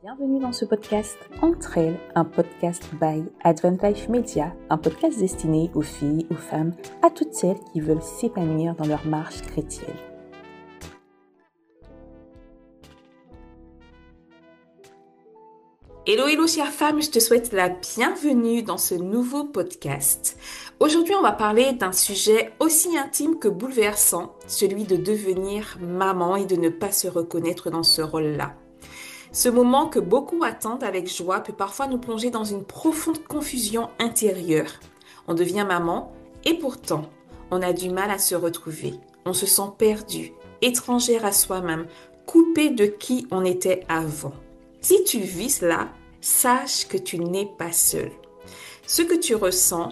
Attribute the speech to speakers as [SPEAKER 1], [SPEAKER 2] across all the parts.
[SPEAKER 1] Bienvenue dans ce podcast Entre elles, un podcast by Advantage Media, un podcast destiné aux filles, aux femmes, à toutes celles qui veulent s'épanouir dans leur marche chrétienne. Hello chère femme, je te souhaite la bienvenue dans ce nouveau podcast. Aujourd'hui, on va parler d'un sujet aussi intime que bouleversant, celui de devenir maman et de ne pas se reconnaître dans ce rôle-là. Ce moment que beaucoup attendent avec joie peut parfois nous plonger dans une profonde confusion intérieure. On devient maman et pourtant, on a du mal à se retrouver. On se sent perdu, étrangère à soi-même, coupé de qui on était avant. Si tu vis cela, sache que tu n'es pas seul. Ce que tu ressens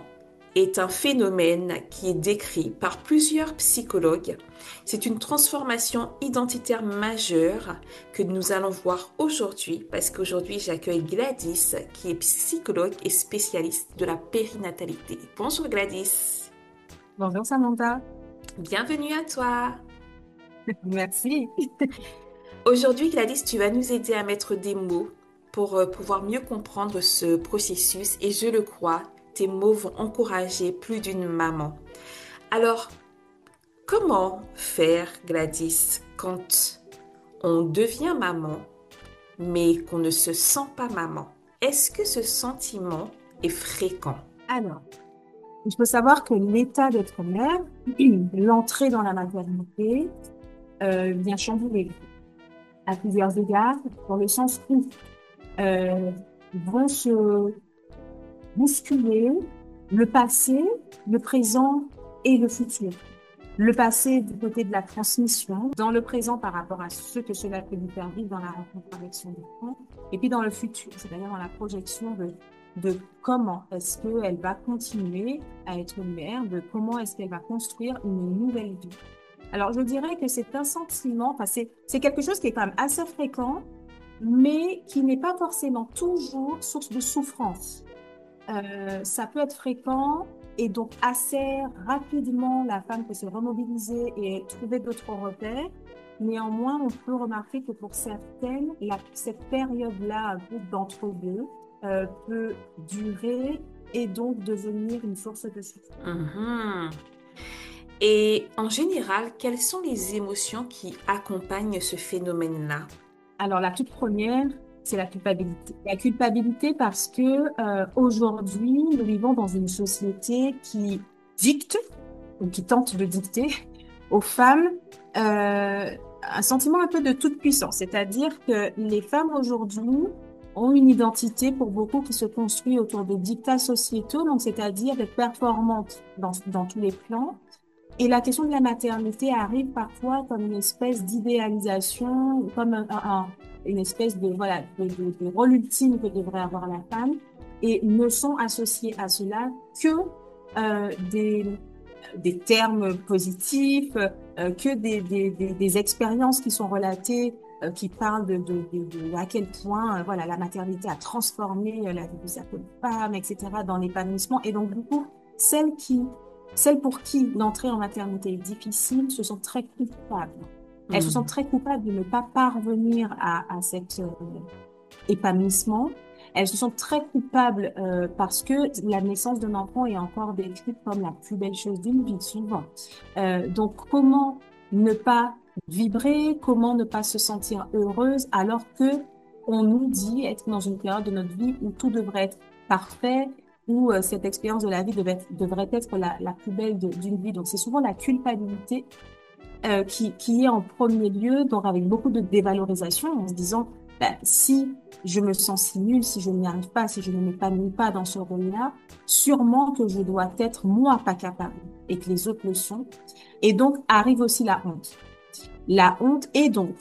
[SPEAKER 1] est un phénomène qui est décrit par plusieurs psychologues. C'est une transformation identitaire majeure que nous allons voir aujourd'hui parce qu'aujourd'hui j'accueille Gladys qui est psychologue et spécialiste de la périnatalité. Bonjour Gladys.
[SPEAKER 2] Bonjour Samantha.
[SPEAKER 1] Bienvenue à toi.
[SPEAKER 2] Merci.
[SPEAKER 1] Aujourd'hui Gladys, tu vas nous aider à mettre des mots pour pouvoir mieux comprendre ce processus et je le crois, tes mots vont encourager plus d'une maman. Alors, comment faire, Gladys, quand on devient maman, mais qu'on ne se sent pas maman? Est-ce que ce sentiment est fréquent?
[SPEAKER 2] Alors, il faut savoir que l'état d'être mère, l'entrée dans la maternité, vient chambouler à plusieurs égards, dans le sens où vont se bousculer le passé, le présent et le futur. Le passé du côté de la transmission, dans le présent par rapport à ce que cela peut lui faire vivre dans la rencontre avec son enfant, et puis dans le futur, c'est-à-dire dans la projection de comment est-ce qu'elle va continuer à être une mère, de comment est-ce qu'elle va construire une nouvelle vie. Alors, je dirais que c'est un sentiment, enfin, c'est quelque chose qui est quand même assez fréquent, mais qui n'est pas forcément toujours source de souffrance. Ça peut être fréquent et donc assez rapidement, la femme peut se remobiliser et trouver d'autres repères. Néanmoins, on peut remarquer que pour certaines, cette période-là, un peu d'entre-deux, peut durer et donc devenir une source de souffrance.
[SPEAKER 1] Mhm. Et en général, quelles sont les émotions qui accompagnent ce phénomène-là?
[SPEAKER 2] Alors, la toute première, c'est la culpabilité. La culpabilité parce que aujourd'hui, nous vivons dans une société qui dicte ou qui tente de dicter aux femmes un sentiment un peu de toute puissance. C'est-à-dire que les femmes aujourd'hui ont une identité pour beaucoup qui se construit autour de dictats sociétaux, donc c'est-à-dire d'être performantes dans tous les plans. Et la question de la maternité arrive parfois comme une espèce d'idéalisation, comme une espèce de rôle ultime que devrait avoir la femme, et ne sont associés à cela que des termes positifs, que des expériences qui sont relatées, qui parlent de à quel point voilà, la maternité a transformé la vie de certaines femmes, etc., dans l'épanouissement. Et donc, du coup, celles pour qui l'entrée en maternité est difficile se sont très coupables. Elles se sentent très coupables de ne pas parvenir à cet épanouissement. Elles se sentent très coupables parce que la naissance d'un enfant est encore décrite comme la plus belle chose d'une vie, souvent. Donc, comment ne pas vibrer, comment ne pas se sentir heureuse alors que on nous dit être dans une période de notre vie où tout devrait être parfait, où cette expérience de la vie devrait être la plus belle d'une vie. Donc, c'est souvent la culpabilité qui est en premier lieu, donc avec beaucoup de dévalorisation, en se disant, si je me sens si nulle, si je n'y arrive pas, si je ne m'épanouis pas dans ce rôle-là, sûrement que je dois être moi pas capable et que les autres le sont. Et donc arrive aussi la honte. La honte et donc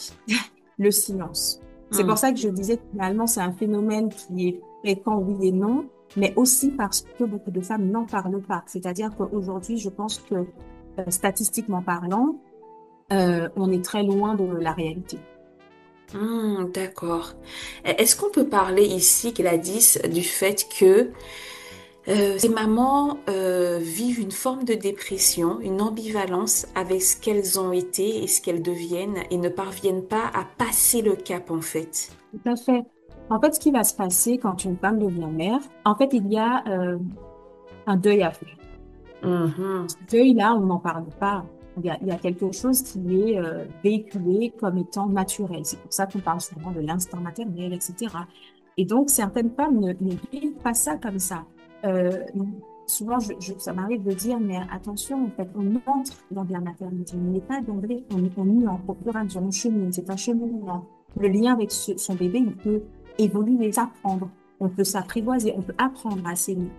[SPEAKER 2] le silence. C'est pour ça que je disais que finalement c'est un phénomène qui est fréquent, oui et non, mais aussi parce que beaucoup de femmes n'en parlent pas. C'est-à-dire qu'aujourd'hui, je pense que statistiquement parlant, on est très loin de la réalité.
[SPEAKER 1] D'accord. Est-ce qu'on peut parler ici, Gladys, du fait que ces mamans vivent une forme de dépression, une ambivalence avec ce qu'elles ont été et ce qu'elles deviennent et ne parviennent pas à passer le cap en fait?
[SPEAKER 2] Tout à fait. En fait, ce qui va se passer quand une femme devient mère, en fait, il y a un deuil à faire.
[SPEAKER 1] Mhm.
[SPEAKER 2] Ce deuil-là, on n'en parle pas. Il y a quelque chose qui est véhiculé comme étant naturel. C'est pour ça qu'on parle souvent de l'instinct maternel, etc. Et donc, certaines femmes ne vivent pas ça comme ça. Euh, souvent, ça m'arrive de dire, mais attention, en fait, on entre dans de la maternité. On n'est pas d'emblée, on y entre au fur et à mesure, on chemine. C'est un cheminement. Le lien avec son bébé, il peut évoluer, s'apprendre. On peut s'apprivoiser, on peut apprendre à s'aimer.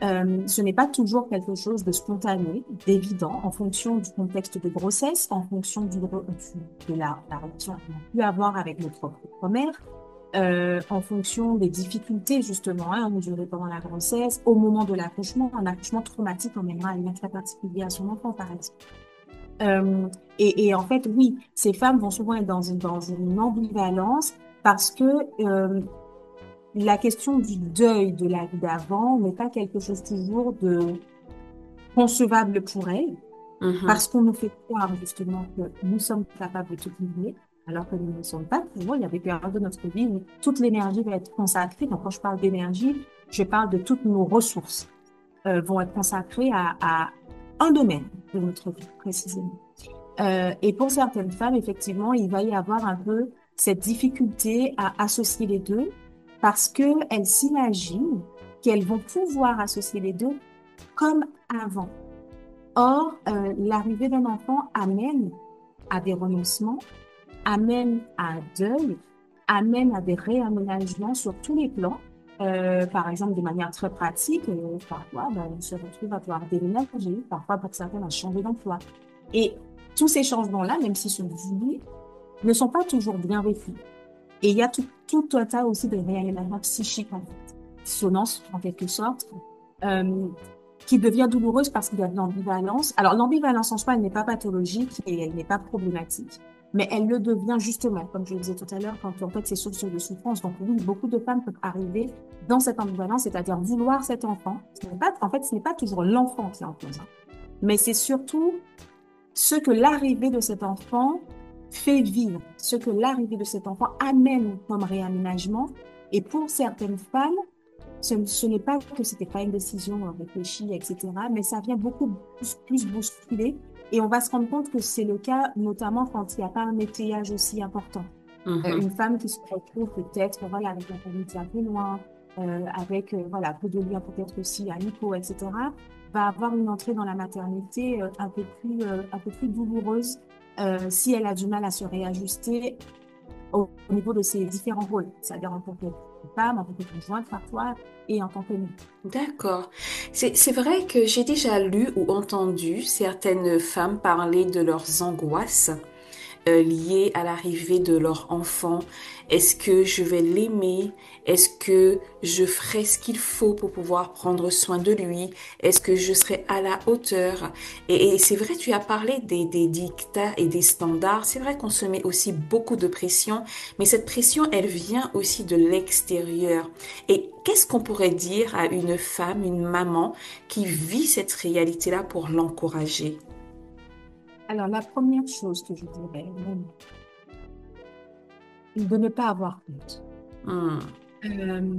[SPEAKER 2] Ce n'est pas toujours quelque chose de spontané, d'évident, en fonction du contexte de grossesse, en fonction de la relation qu'on a pu avoir avec notre propre mère, en fonction des difficultés justement mesurées pendant la grossesse, au moment de l'accouchement, un accouchement traumatique emmènera un lien très particulier à son enfant, par exemple. Et en fait, oui, ces femmes vont souvent être dans une ambivalence parce que la question du deuil de la vie d'avant n'est pas quelque chose toujours de concevable pour elles,
[SPEAKER 1] Mhm.
[SPEAKER 2] parce qu'on nous fait croire justement que nous sommes capables de tout oublier, alors que nous ne le sommes pas. Toujours, il y a des périodes de notre vie où toute l'énergie va être consacrée. Donc, quand je parle d'énergie, je parle de toutes nos ressources vont être consacrées à un domaine de notre vie, précisément. Et pour certaines femmes, effectivement, il va y avoir un peu cette difficulté à associer les deux parce qu'elles s'imaginent qu'elles vont pouvoir associer les deux comme avant. Or, l'arrivée d'un enfant amène à des renoncements, amène à un deuil, amène à des réaménagements sur tous les plans. Par exemple, de manière très pratique, parfois, ben, on se retrouve à devoir déménager, parfois pour certains, à changer d'emploi. Et tous ces changements-là, même s'ils sont voulus, ne sont pas toujours bien vécus. Et il y a tout un tas aussi de réaménagements psychiques, en fait, dissonance, en quelque sorte, euh, qui devient douloureuse parce qu'il y a de l'ambivalence. Alors, l'ambivalence en soi, elle n'est pas pathologique et elle n'est pas problématique. Mais elle le devient justement, comme je le disais tout à l'heure, quand en fait c'est source de souffrance. Donc oui, beaucoup de femmes peuvent arriver dans cette ambivalence, c'est-à-dire vouloir cet enfant. En fait, ce n'est pas toujours l'enfant qui est en cause, hein, mais c'est surtout ce que l'arrivée de cet enfant fait vivre, ce que l'arrivée de cet enfant amène comme réaménagement. Et pour certaines femmes, ce n'est pas que c'était pas une décision réfléchie, etc., mais ça vient beaucoup plus bousculer. Et on va se rendre compte que c'est le cas, notamment quand il n'y a pas un étayage aussi important.
[SPEAKER 1] Mhm.
[SPEAKER 2] Une femme qui se retrouve peut-être voilà, avec la famille un peu loin, avec voilà, peu de liens peut-être aussi à l'hypo, etc., va avoir une entrée dans la maternité un peu plus douloureuse si elle a du mal à se réajuster au niveau de ses différents rôles, c'est-à-dire en tant que femme, en tant que conjointe parfois, et en tant que mère.
[SPEAKER 1] D'accord. C'est vrai que j'ai déjà lu ou entendu certaines femmes parler de leurs angoisses liées à l'arrivée de leur enfant. Est-ce que je vais l'aimer? Est-ce que je ferai ce qu'il faut pour pouvoir prendre soin de lui? Est-ce que je serai à la hauteur? Et c'est vrai, tu as parlé des dictats et des standards. C'est vrai qu'on se met aussi beaucoup de pression, mais cette pression, elle vient aussi de l'extérieur. Et qu'est-ce qu'on pourrait dire à une femme, une maman qui vit cette réalité-là pour l'encourager?
[SPEAKER 2] Alors, la première chose que je dirais, de ne pas avoir honte.
[SPEAKER 1] Hmm.
[SPEAKER 2] Euh,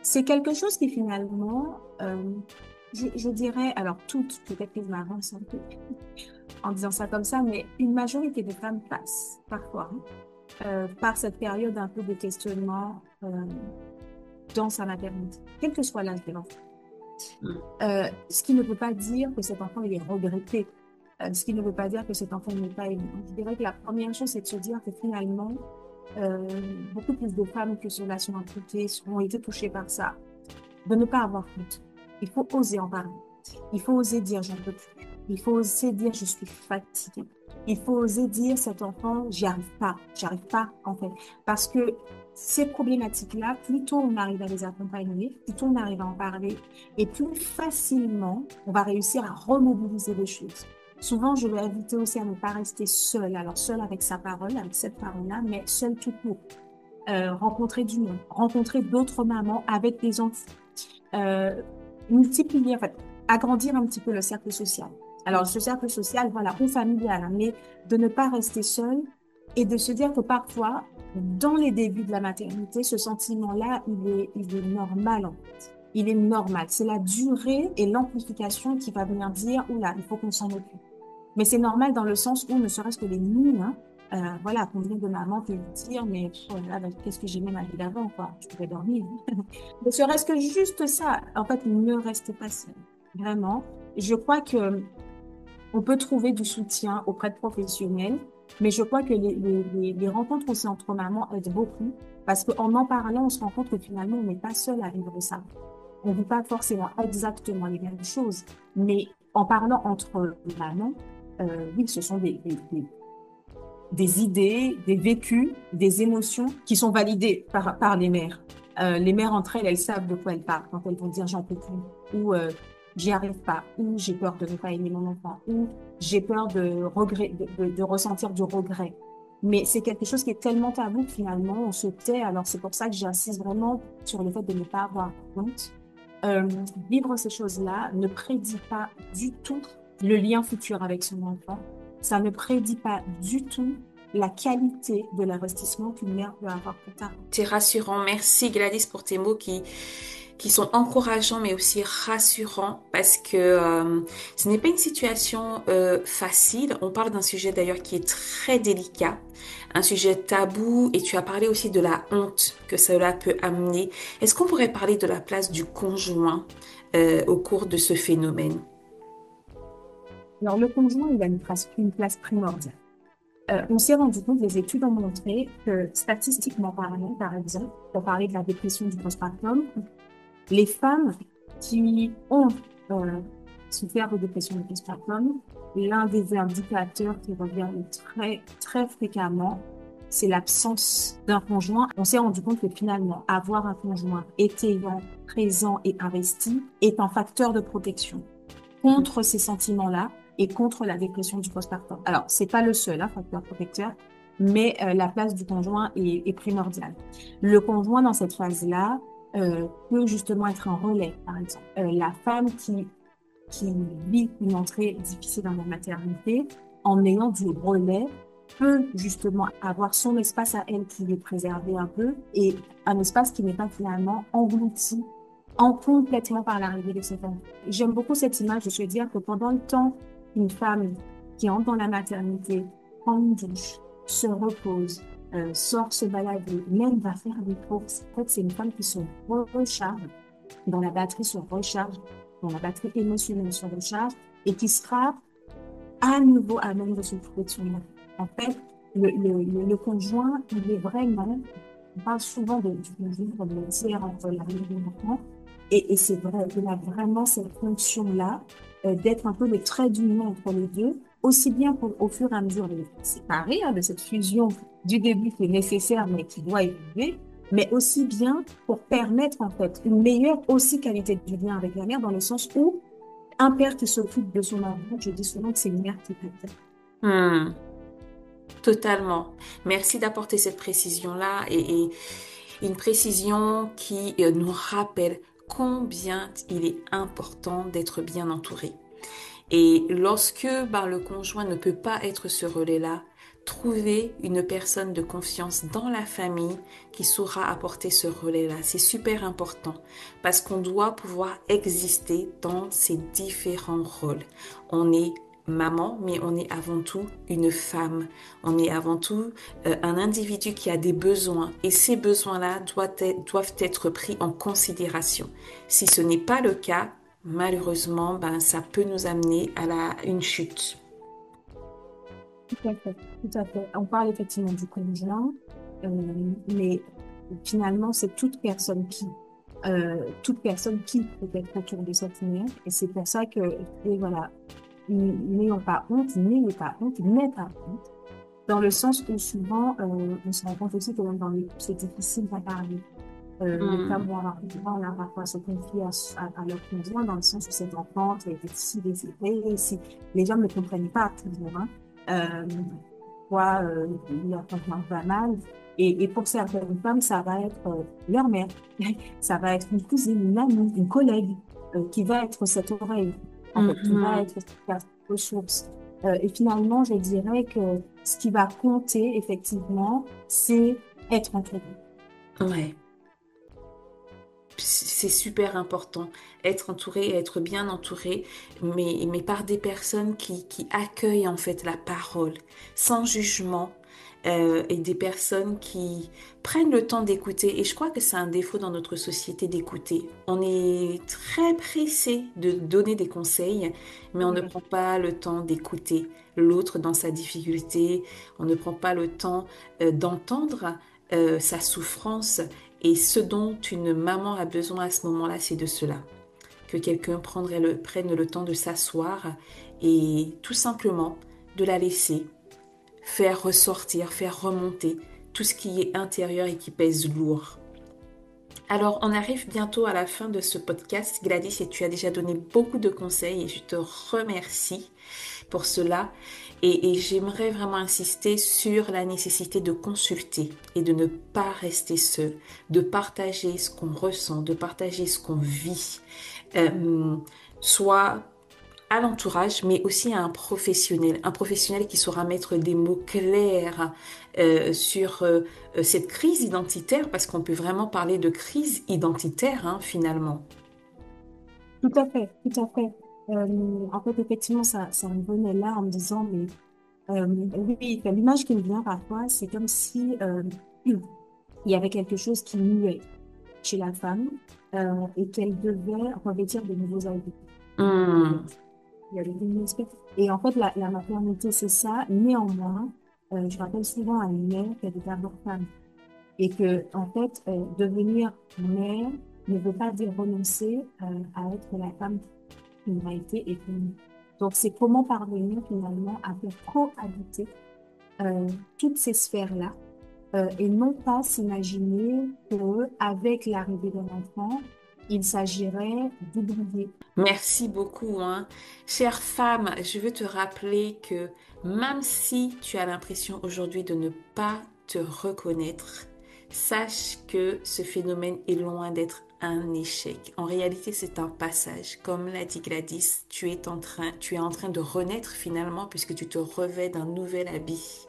[SPEAKER 2] c'est quelque chose qui finalement, je dirais, alors toutes, peut-être que je m'avance un peu en disant ça comme ça, mais une majorité de femmes passent parfois par cette période un peu de questionnement dans sa maternité, quel que soit l'âge de l'enfant. Ce qui ne veut pas dire que cet enfant il est regretté, ce qui ne veut pas dire que cet enfant n'est pas aimé. Je dirais que la première chose, c'est de se dire que finalement, euh, beaucoup plus de femmes que cela sont imputées, ont été touchées par ça, de ne pas avoir honte. Il faut oser en parler. Il faut oser dire j'en peux plus. Il faut oser dire je suis fatiguée. Il faut oser dire cet enfant, j'arrive pas en fait. Parce que ces problématiques-là, plus tôt on arrive à les accompagner, plus tôt on arrive à en parler, et plus facilement on va réussir à remobiliser les choses. Souvent, je vais inviter aussi à ne pas rester seule. Alors, seule avec sa parole, avec cette parole-là, mais seule tout court. Rencontrer du monde, rencontrer d'autres mamans avec des enfants euh, multiplier, en fait, agrandir un petit peu le cercle social. Alors, ce cercle social, voilà, ou familial, hein, mais de ne pas rester seul Et de se dire que parfois, dans les débuts de la maternité, ce sentiment-là, il est normal, en fait. Il est normal. C'est la durée et l'amplification qui va venir dire, oula, il faut qu'on s'en occupe. Mais c'est normal dans le sens où, ne serait-ce que les nuits, hein, voilà, combien de mamans peuvent dire, mais oh là, là, qu'est-ce que j'aimais ma vie d'avant, quoi. Je pouvais dormir. Ne serait-ce que juste ça. En fait, ne restez pas seul. Vraiment. Je crois que on peut trouver du soutien auprès de professionnels, mais je crois que les rencontres aussi entre mamans aident beaucoup parce qu'en en parlant, on se rend compte que finalement, on n'est pas seul à vivre ça. On ne vit pas forcément exactement les mêmes choses, mais en parlant entre mamans, oui, ce sont des idées, des vécus, des émotions qui sont validées par les mères. Les mères entre elles, elles savent de quoi elles parlent quand elles vont dire j'en peux plus, ou j'y arrive pas, ou j'ai peur de ne pas aimer mon enfant, ou j'ai peur de regret, de ressentir du regret. Mais c'est quelque chose qui est tellement tabou que finalement on se tait. Alors c'est pour ça que j'insiste vraiment sur le fait de ne pas avoir honte. Euh, Vivre ces choses-là ne prédit pas du tout le lien futur avec son enfant. Ça ne prédit pas du tout la qualité de l'investissement qu'une mère peut avoir plus tard.
[SPEAKER 1] C'est rassurant. Merci Gladys pour tes mots qui sont encourageants mais aussi rassurants parce que ce n'est pas une situation facile. On parle d'un sujet d'ailleurs qui est très délicat, un sujet tabou et tu as parlé aussi de la honte que cela peut amener. Est-ce qu'on pourrait parler de la place du conjoint au cours de ce phénomène?
[SPEAKER 2] Alors, le conjoint, il a une place primordiale. On s'est rendu compte, les études ont montré que statistiquement parlant, par exemple, pour parler de la dépression du postpartum, les femmes qui ont euh, souffert de dépression du postpartum, l'un des indicateurs qui revient très, très fréquemment, c'est l'absence d'un conjoint. On s'est rendu compte que finalement, avoir un conjoint étayant, présent et investi est un facteur de protection contre ces sentiments-là et contre la dépression du postpartum. Alors, c'est pas le seul facteur protecteur, mais la place du conjoint est primordiale. Le conjoint, dans cette phase-là, peut justement être un relais, par exemple. La femme qui vit une entrée difficile dans la maternité, en ayant du relais, peut justement avoir son espace à elle qui est préservé un peu et un espace qui n'est pas finalement englouti en complètement par l'arrivée de cet enfant. J'aime beaucoup cette image de se dire que pendant le temps, une femme qui entre dans la maternité, prend une douche, se repose, sort se balader, même va faire des courses. En fait, c'est une femme qui se recharge, dont la batterie se recharge, dont la batterie émotionnelle se recharge et qui sera à nouveau à même de s'occuper de son enfant. En fait, le conjoint, il est vraiment, on parle souvent du conjoint comme le tiers entre la vie et l'enfant, et c'est vrai, il a vraiment cette fonction-là d'être un peu le trait d'union entre les deux, aussi bien pour, au fur et à mesure de les séparer de cette fusion du début qui est nécessaire mais qui doit évoluer, mais aussi bien pour permettre en fait une meilleure aussi qualité du lien avec la mère dans le sens où un père qui s'occupe de son enfant, je dis souvent que c'est une mère qui peut faire.
[SPEAKER 1] Hmm, totalement. Merci d'apporter cette précision-là et une précision qui nous rappelle combien il est important d'être bien entouré. Et lorsque le conjoint ne peut pas être ce relais-là, trouver une personne de confiance dans la famille qui saura apporter ce relais-là. C'est super important parce qu'on doit pouvoir exister dans ces différents rôles. On est maman, mais on est avant tout une femme. On est avant tout un individu qui a des besoins et ces besoins-là doivent être pris en considération. Si ce n'est pas le cas, malheureusement, ça peut nous amener à une chute.
[SPEAKER 2] Tout à fait, tout à fait. On parle effectivement du conjoint, euh, mais finalement, c'est toute personne qui peut être autour de cette lumière. Et c'est pour ça que, et voilà, n'ayons pas honte, n'ayez pas honte, n'ayez pas honte. Dans le sens où souvent, on se rend compte aussi que même dans les couples, c'est difficile d'en parler. Les femmes
[SPEAKER 1] Hmm.
[SPEAKER 2] vont avoir du mal à parfois se confier à leur conjoint dans le sens où cet enfant qui a été si décédé, si les gens ne comprennent pas toujours, hein. Euh, Pourquoi leur conjoint va mal. Et pour certaines femmes, ça va être leur mère, ça va être une cousine, une amie, une collègue qui va être cette oreille, en fait, qui va
[SPEAKER 1] Mhm.
[SPEAKER 2] être cette ressource. Et finalement, je dirais que ce qui va compter, effectivement, c'est être entouré.
[SPEAKER 1] Ouais. C'est super important, être entouré et être bien entouré, mais par des personnes qui accueillent en fait la parole, sans jugement, et des personnes qui prennent le temps d'écouter. Et je crois que c'est un défaut dans notre société d'écouter. On est très pressé de donner des conseils, mais on ne
[SPEAKER 2] Oui.
[SPEAKER 1] prend pas le temps d'écouter l'autre dans sa difficulté, on ne prend pas le temps d'entendre sa souffrance. Et ce dont une maman a besoin à ce moment-là, c'est de cela. Que quelqu'un prenne le temps de s'asseoir et tout simplement de la laisser faire ressortir, faire remonter tout ce qui est intérieur et qui pèse lourd. Alors, on arrive bientôt à la fin de ce podcast, Gladys, et tu as déjà donné beaucoup de conseils et je te remercie pour cela. Et j'aimerais vraiment insister sur la nécessité de consulter et de ne pas rester seul, de partager ce qu'on ressent, de partager ce qu'on vit, euh, soit à l'entourage, mais aussi à un professionnel qui saura mettre des mots clairs sur cette crise identitaire, parce qu'on peut vraiment parler de crise identitaire, hein, finalement.
[SPEAKER 2] Tout à fait, tout à fait. En fait, effectivement, ça me venait là en me disant, mais oui, enfin, l'image qui me vient parfois, c'est comme si il y avait quelque chose qui muait chez la femme et qu'elle devait revêtir de nouveaux habits.
[SPEAKER 1] Hmm.
[SPEAKER 2] Il y avait une espèce- Et en fait, la maternité, c'est ça. Néanmoins, je rappelle souvent à une mère qu'elle est d'abord femme. Et que, en fait, devenir mère ne veut pas dire renoncer à être la femme qu'il a été et qu'il- Donc, c'est comment parvenir finalement à faire cohabiter toutes ces sphères-là et non pas s'imaginer que avec l'arrivée d'un enfant, il s'agirait d'oublier.
[SPEAKER 1] Merci beaucoup, hein. Chère femme, je veux te rappeler que même si tu as l'impression aujourd'hui de ne pas te reconnaître, sache que ce phénomène est loin d'être un échec. En réalité, c'est un passage. Comme l'a dit Gladys, tu es en train de renaître finalement puisque tu te revêts d'un nouvel habit.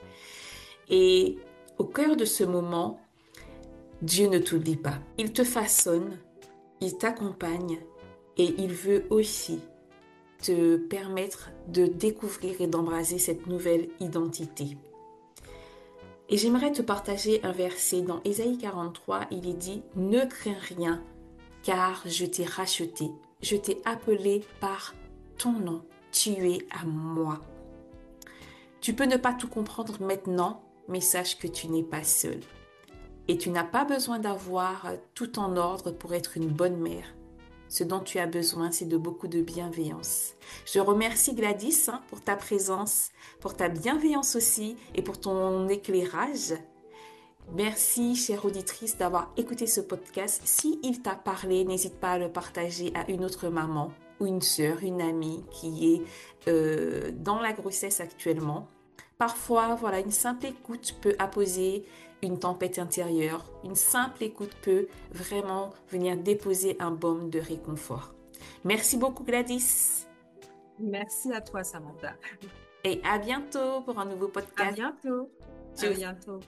[SPEAKER 1] Et au cœur de ce moment, Dieu ne t'oublie pas. Il te façonne, il t'accompagne et il veut aussi te permettre de découvrir et d'embraser cette nouvelle identité. Et j'aimerais te partager un verset dans Ésaïe 43, il est dit: Ne crains rien, car je t'ai racheté, je t'ai appelé par ton nom, tu es à moi. Tu peux ne pas tout comprendre maintenant, mais sache que tu n'es pas seul. Et tu n'as pas besoin d'avoir tout en ordre pour être une bonne mère. Ce dont tu as besoin, c'est de beaucoup de bienveillance. Je remercie Gladys, hein, pour ta présence, pour ta bienveillance aussi et pour ton éclairage. Merci, chère auditrice, d'avoir écouté ce podcast. Si il t'a parlé, n'hésite pas à le partager à une autre maman ou une sœur, une amie qui est dans la grossesse actuellement. Parfois, voilà, une simple écoute peut apaiser une tempête intérieure. Une simple écoute peut vraiment venir déposer un baume de réconfort. Merci beaucoup, Gladys.
[SPEAKER 2] Merci à toi, Samantha.
[SPEAKER 1] Et à bientôt pour un nouveau
[SPEAKER 2] À
[SPEAKER 1] podcast.
[SPEAKER 2] bientôt. À
[SPEAKER 1] Tchuss.
[SPEAKER 2] bientôt.